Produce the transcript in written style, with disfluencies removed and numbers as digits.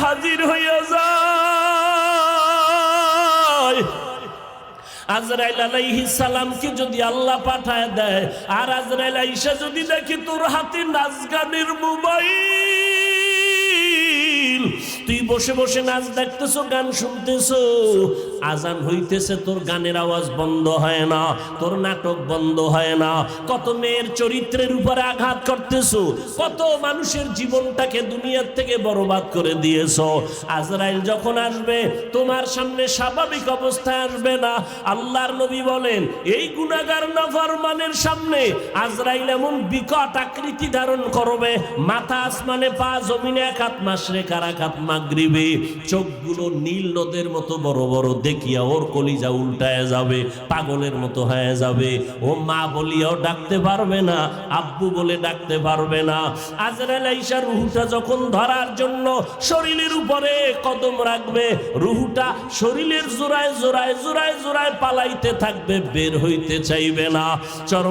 হাজির হইয়া যায়। আজরাইল আলাইহিস সালামকে যদি আল্লাহ পাঠায় দেয়, আর আজরাইল আইসা যদি দেখি তোর হাতে নাচ গানের মোবাইল, তুই বসে বসে নাচ দেখতেছো, গান শুনতেছো, আজান হইতেছে, তোর গানের আওয়াজ বন্ধ হয় না, তোর নাটক বন্ধ হয় না, কত মেয়ের চরিত্রের উপরে আঘাত করতেছো, কত মানুষের জীবনটাকে দুনিয়ার থেকে বরবাদ করে দিয়েছো। আজরাইল যখন আসবে তোমার সামনে স্বাভাবিক অবস্থায় আসবে না। আল্লাহর নবী বলেন এই গুনাহগার নাফরমানের সামনে আজরাইল এমন বিকট আকৃতি ধারণ করবে, মাথা আসমানে, পা জমিনে, এক হাত মাশরিক আর এক হাত মাগরিবে, চোখগুলো নীল নদের মতো বড় বড়, দেখিয়া ওর কলিজা উল্টায় যাবে, পাগলের মতো হয়ে যাবে। ও মা বলিয়াও ডাকতে পারবে না, আব্বু বলে ডাকতে পারবে না। আজরাইল আইসা রুহুটা যখন ধরার জন্য শরীরের উপরে কদম রাখবে, রুহুটা শরীরের জোড়ায় জোড়ায় জোড়ায় জোড়ায় পালাইতে থাকবে, বের হইতে চাইবে না। চরম